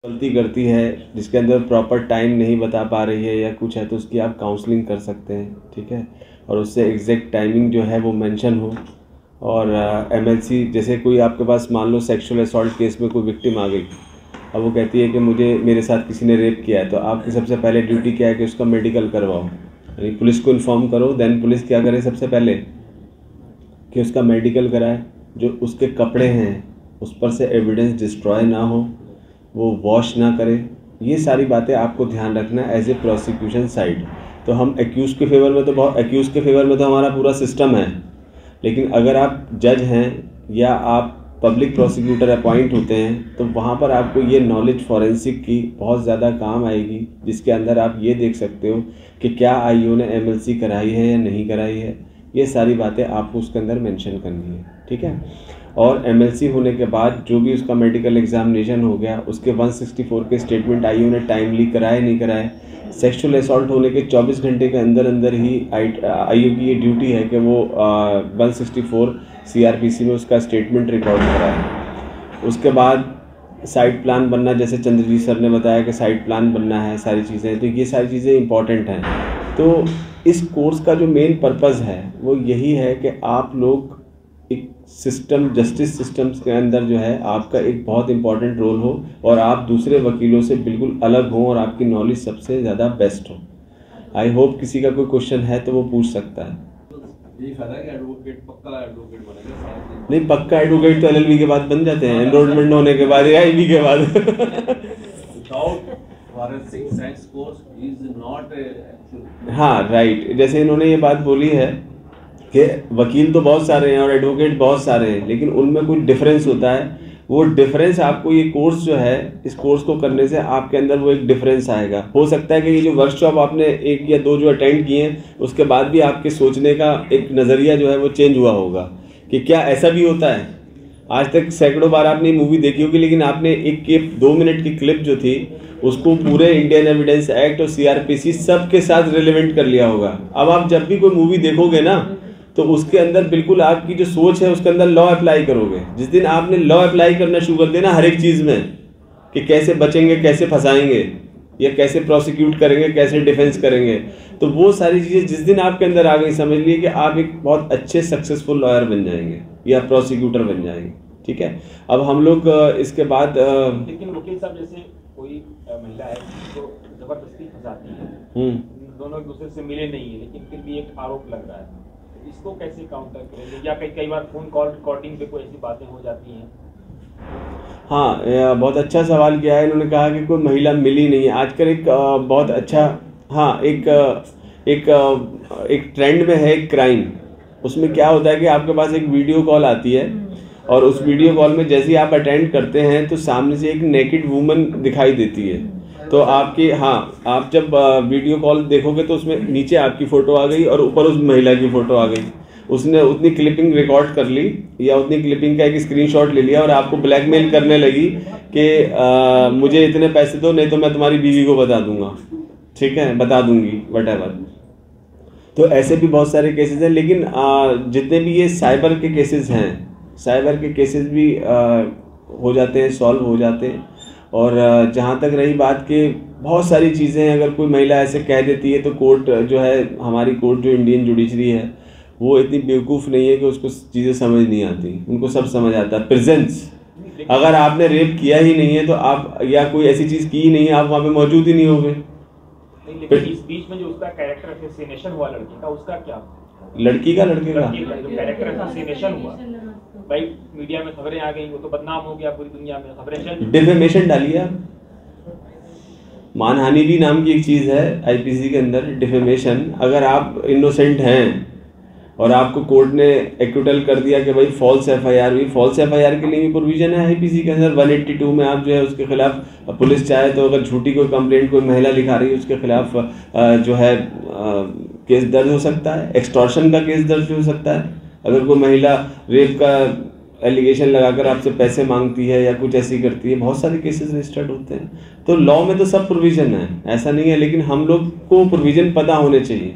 गलती करती है जिसके अंदर प्रॉपर टाइम नहीं बता पा रही है या कुछ है तो उसकी आप काउंसलिंग कर सकते हैं, ठीक है। और उससे एग्जैक्ट टाइमिंग जो है वो मेंशन हो। और एमएलसी जैसे कोई आपके पास मान लो सेक्सुअल असॉल्ट केस में कोई विक्टिम आ गई, अब वो कहती है कि मुझे मेरे साथ किसी ने रेप किया है, तो आपकी सबसे पहले ड्यूटी क्या है कि उसका मेडिकल करवाओ, यानी पुलिस को इन्फॉर्म करो। देन पुलिस क्या करे सबसे पहले कि उसका मेडिकल कराए, जो उसके कपड़े हैं उस पर से एविडेंस डिस्ट्रॉय ना हो, वो वॉश ना करे। ये सारी बातें आपको ध्यान रखना है एज ए प्रोसिक्यूशन साइड। तो हम एक्यूज़ के फेवर में तो एक्यूज़ के फेवर में तो हमारा पूरा सिस्टम है, लेकिन अगर आप जज हैं या आप पब्लिक प्रोसिक्यूटर अपॉइंट होते हैं तो वहाँ पर आपको ये नॉलेज फॉरेंसिक की बहुत ज़्यादा काम आएगी, जिसके अंदर आप ये देख सकते हो कि क्या आईओ ने एमएलसी कराई है या नहीं कराई है। ये सारी बातें आपको उसके अंदर मेंशन करनी है, ठीक है। और एमएलसी होने के बाद जो भी उसका मेडिकल एग्जामिनेशन हो गया, उसके 164 के स्टेटमेंट आईओ ने टाइमली कराए नहीं कराए। सेक्सुअल असॉल्ट होने के 24 घंटे के अंदर अंदर ही आईओ की ये ड्यूटी है कि वो 164 सीआरपीसी में उसका स्टेटमेंट रिकॉर्ड कराए। उसके बाद साइट प्लान बनना, जैसे चंद्रजीत सर ने बताया कि साइट प्लान बनना है, सारी चीज़ें, तो ये सारी चीज़ें इंपॉर्टेंट हैं। तो इस कोर्स का जो मेन पर्पज़ है वो यही है कि आप लोग एक सिस्टम, जस्टिस सिस्टम्स के अंदर जो है आपका एक बहुत इंपॉर्टेंट रोल हो और आप दूसरे वकीलों से बिल्कुल अलग हों और आपकी नॉलेज सबसे ज़्यादा बेस्ट हो। आई होप किसी का कोई क्वेश्चन है तो वो पूछ सकता है। नहीं, पक्का एडवोकेट तो एलएलबी के बाद बन जाते हैं, एनरोलमेंट होने के बाद या आईबी के बाद। हाँ राइट, जैसे इन्होंने ये बात बोली है कि वकील तो बहुत सारे हैं और एडवोकेट बहुत सारे हैं, लेकिन उनमें कुछ डिफरेंस होता है। वो डिफरेंस आपको ये कोर्स जो है, इस कोर्स को करने से आपके अंदर वो एक डिफरेंस आएगा। हो सकता है कि ये जो वर्कशॉप आपने 1 या 2 जो अटेंड किए हैं उसके बाद भी आपके सोचने का एक नज़रिया जो है वो चेंज हुआ होगा कि क्या ऐसा भी होता है। आज तक सैकड़ों बार आपने मूवी देखी होगी, लेकिन आपने एक 2 मिनट की क्लिप जो थी उसको पूरे इंडियन एविडेंस एक्ट और सीआरपीसी सब के साथ रिलेवेंट कर लिया होगा। अब आप जब भी कोई मूवी देखोगे ना तो उसके अंदर बिल्कुल आपकी जो सोच है उसके अंदर लॉ अप्लाई करोगे। जिस दिन आपने लॉ अप्लाई करना शुरू कर देना हर एक चीज़ में कि कैसे बचेंगे, कैसे फंसाएंगे या कैसे प्रोसिक्यूट करेंगे, कैसे डिफेंस करेंगे, तो वो सारी चीज़ें जिस दिन आपके अंदर आ गई, समझ लिए कि आप एक बहुत अच्छे सक्सेसफुल लॉयर बन जाएंगे या प्रोसिक्यूटर बन जाएंगे, ठीक है। अब हम लोग इसके बाद लेकिन वकील साहब जैसे कोई महिला है तो जबरदस्ती फंसाती है, दोनों एक दूसरे से मिले नहीं है लेकिन फिर भी एक आरोप लग रहा है, इसको कैसे काउंटर करेंगे? या कई बार फोन कॉल रिकॉर्डिंग पे कोई ऐसी बातें हो जाती हैं। हाँ, बहुत अच्छा सवाल किया है। इन्होंने कहा कि कोई महिला मिली नहीं है। आजकल एक बहुत अच्छा, हाँ, एक ट्रेंड में है एक क्राइम। उसमें क्या होता है कि आपके पास एक वीडियो कॉल आती है और उस वीडियो कॉल में जैसे ही आप अटेंड करते हैं तो सामने से एक नेकेड वुमन दिखाई देती है। तो आपकी, हाँ, आप जब वीडियो कॉल देखोगे तो उसमें नीचे आपकी फ़ोटो आ गई और ऊपर उस महिला की फ़ोटो आ गई। उसने उतनी क्लिपिंग रिकॉर्ड कर ली या उतनी क्लिपिंग का एक स्क्रीनशॉट ले लिया और आपको ब्लैकमेल करने लगी कि मुझे इतने पैसे दो नहीं तो मैं तुम्हारी बीवी को बता दूंगा, ठीक है, बता दूंगी, व्हाटएवर। तो ऐसे भी बहुत सारे केसेस हैं। लेकिन जितने भी ये साइबर के केसेस हैं, साइबर के केसेस भी हो जाते हैं, सॉल्व हो जाते हैं। और जहाँ तक रही बात कि बहुत सारी चीज़ें हैं, अगर कोई महिला ऐसे कह देती है तो कोर्ट जो है, हमारी कोर्ट जो इंडियन जुडिशरी है, वो इतनी बेवकूफ़ नहीं है कि उसको चीज़ें समझ नहीं आती, उनको सब समझ आता है। प्रेजेंस, अगर आपने रेप किया ही नहीं है तो आप, या कोई ऐसी चीज़ की ही नहीं है, आप वहाँ पे मौजूद ही नहीं होंगे। लेकिन इस बीच में जो उसका कैरेक्टर असैसिनेशन हुआ लड़की का, उसका क्या? लड़की का, लड़के का जो कैरेक्टर असैसिनेशन हुआ, भाई मीडिया में खबरें आ गई, वो तो बदनाम हो गया, पूरी दुनिया में खबरें चल। डिफेमेशन डालिए आप। मानहानि भी नाम की एक चीज़ है आईपीसी के अंदर, डिफेमेशन। अगर आप इनोसेंट हैं और आपको कोर्ट ने एक्विटल कर दिया कि भाई फॉल्स एफआईआर हुई, फॉल्स एफआईआर के लिए भी प्रोविजन है आईपीसी के अंदर। 182 में आप जो है उसके खिलाफ, पुलिस चाहे तो अगर झूठी कोई कंप्लेंट कोई महिला लिखा रही है उसके खिलाफ जो है केस दर्ज हो सकता है। एक्सटॉर्शन का केस दर्ज हो सकता है अगर कोई महिला रेप का एलिगेशन लगाकर आपसे पैसे मांगती है या कुछ ऐसी करती है। बहुत सारे केसेस रजिस्टर्ड होते हैं। तो लॉ में तो सब प्रोविजन है, ऐसा नहीं है, लेकिन हम लोग को प्रोविजन पता होने चाहिए।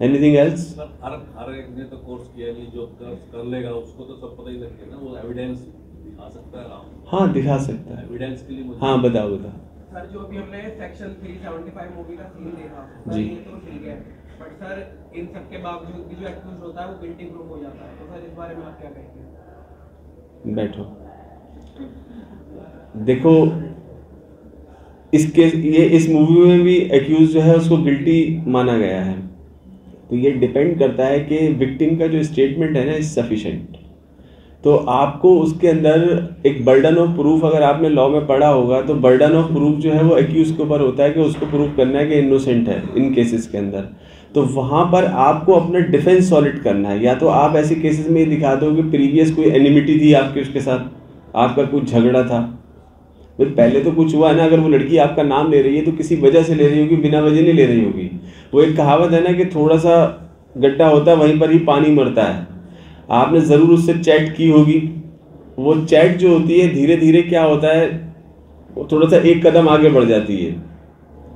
Anything else? हर एक ने तो कोर्स किया नहीं, जो कर लेगा उसको तो सब पता ही लगेगा ना, वो एविडेंस दिखा सकता है राम? हाँ दिखा सकता है। एविडेंस के लिए मुझे हाँ बताओ। सर जो अभी हमने सेक्शन 375 मूवी का सीन देखा जी। ये तो ठीक है, बट सर इन सब के बावजूद भी जो एक्यूज होता है वो गिल्टी प्रूफ हो जाता है, तो सर इस बारे में आप क्या कहेंगे? बैठो। देखो इस मूवी में भी एक्यूज जो है उसको गिल्टी माना गया है, तो ये डिपेंड करता है कि विक्टिम का जो स्टेटमेंट है ना इज सफिशिएंट। तो आपको उसके अंदर एक बर्डन ऑफ प्रूफ, अगर आपने लॉ में पढ़ा होगा तो बर्डन ऑफ प्रूफ जो है वो एक्यूज के ऊपर होता है कि उसको प्रूफ करना है कि इनोसेंट है इन केसेस के अंदर। तो वहाँ पर आपको अपना डिफेंस सॉलिड करना है। या तो आप ऐसे केसेस में ये दिखा दो कि प्रीवियस कोई एनिमिटी थी आपके उसके साथ, आपका कुछ झगड़ा था, फिर पहले तो कुछ हुआ है ना। अगर वो लड़की आपका नाम ले रही है तो किसी वजह से ले रही होगी, बिना वजह नहीं ले रही होगी। वो एक कहावत है ना कि थोड़ा सा गड्ढा होता है वहीं पर ही पानी मरता है। आपने ज़रूर उससे चैट की होगी, वो चैट जो होती है धीरे धीरे क्या होता है वो थोड़ा सा एक कदम आगे बढ़ जाती है,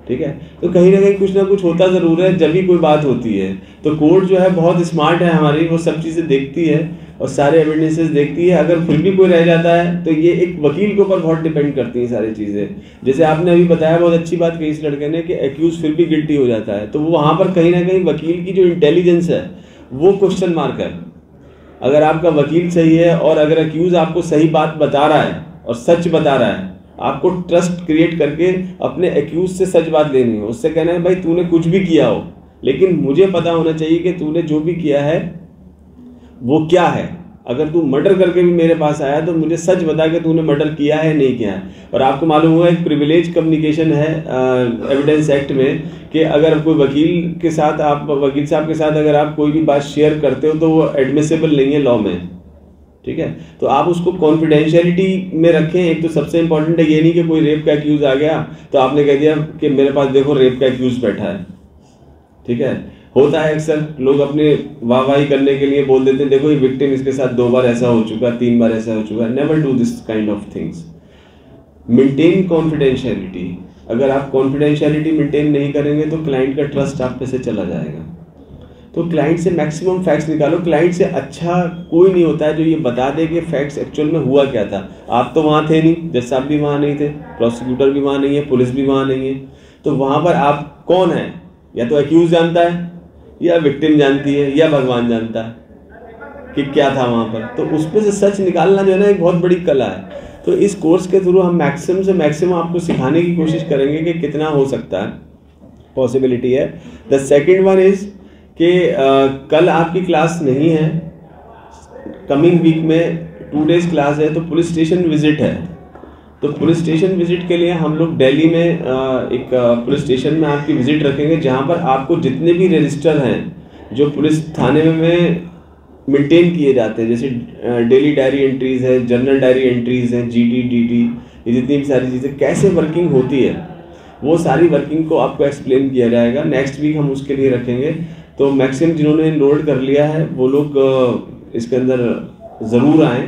ठीक है। तो कहीं ना कहीं कुछ ना कुछ होता ज़रूर है जब भी कोई बात होती है। तो कोर्ट जो है बहुत स्मार्ट है हमारी, वो सब चीज़ें देखती है और सारे एविडेंसेस देखती है। अगर फिर भी कोई रह जाता है तो ये एक वकील के ऊपर बहुत डिपेंड करती हैं सारी चीज़ें। जैसे आपने अभी बताया, बहुत अच्छी बात कही इस लड़के ने कि एक्यूज फिर भी गिल्टी हो जाता है, तो वो वहाँ पर कहीं ना कहीं वकील की जो इंटेलिजेंस है वो क्वेश्चन मार्क है। अगर आपका वकील सही है और अगर एक्यूज आपको सही बात बता रहा है और सच बता रहा है, आपको ट्रस्ट क्रिएट करके अपने एक्यूज से सच बात लेनी हो। उससे कहना है भाई तूने कुछ भी किया हो लेकिन मुझे पता होना चाहिए कि तूने जो भी किया है वो क्या है। अगर तू मर्डर करके भी मेरे पास आया तो मुझे सच बता कि तूने मर्डर किया है नहीं किया है। और आपको मालूम होगा एक प्रिविलेज कम्युनिकेशन है एविडेंस एक्ट में कि अगर कोई वकील के साथ, आप वकील साहब के साथ अगर आप कोई भी बात शेयर करते हो तो वो एडमिसेबल नहीं है लॉ में, ठीक है। तो आप उसको कॉन्फिडेंशियलिटी में रखें। एक तो सबसे इंपॉर्टेंट है ये नहीं कि कोई रेप का एक्यूज आ गया तो आपने कह दिया कि मेरे पास देखो रेप का एक्यूज बैठा है, ठीक है। होता है अक्सर लोग अपने वाहवाही करने के लिए बोल देते हैं देखो ये विक्टिम, इसके साथ 2 बार ऐसा हो चुका है, 3 बार ऐसा हो चुका है। Never do this kind of things. Maintain confidentiality. अगर आप कॉन्फिडेंशियलिटी मेंटेन नहीं करेंगे तो क्लाइंट का ट्रस्ट आप पे से चला जाएगा। तो क्लाइंट से मैक्सिमम फैक्ट्स निकालो। क्लाइंट से अच्छा कोई नहीं होता है जो ये बता दे कि फैक्ट्स एक्चुअल में हुआ क्या था। आप तो वहाँ थे नहीं, जज साहब भी वहाँ नहीं थे, प्रोसिक्यूटर भी वहाँ नहीं है, पुलिस भी वहाँ नहीं है। तो वहाँ पर आप कौन है, या तो एक्यूज जानता है या विक्टिम जानती है या भगवान जानता है कि क्या था वहाँ पर। तो उसमें से सच निकालना जो है ना एक बहुत बड़ी कला है। तो इस कोर्स के थ्रू हम मैक्सिमम से मैक्सिमम आपको सिखाने की कोशिश करेंगे कि कितना हो सकता है, पॉसिबिलिटी है। द सेकेंड वन इज कि कल आपकी क्लास नहीं है, कमिंग वीक में 2 डेज क्लास है, तो पुलिस स्टेशन विजिट है। तो पुलिस स्टेशन विजिट के लिए हम लोग दिल्ली में एक पुलिस स्टेशन में आपकी विजिट रखेंगे जहां पर आपको जितने भी रजिस्टर हैं जो पुलिस थाने में मेंटेन किए जाते हैं, जैसे डेली डायरी एंट्रीज है, जर्नल डायरी एंट्रीज हैं, जीटी डीटी, ये जितनी भी सारी चीज़ें कैसे वर्किंग होती है वो सारी वर्किंग को आपको एक्सप्लेन किया जाएगा। नेक्स्ट वीक हम उसके लिए रखेंगे। तो मैक्सिमम जिन्होंने एनरोल्ड कर लिया है वो लोग इसके अंदर ज़रूर आएँ।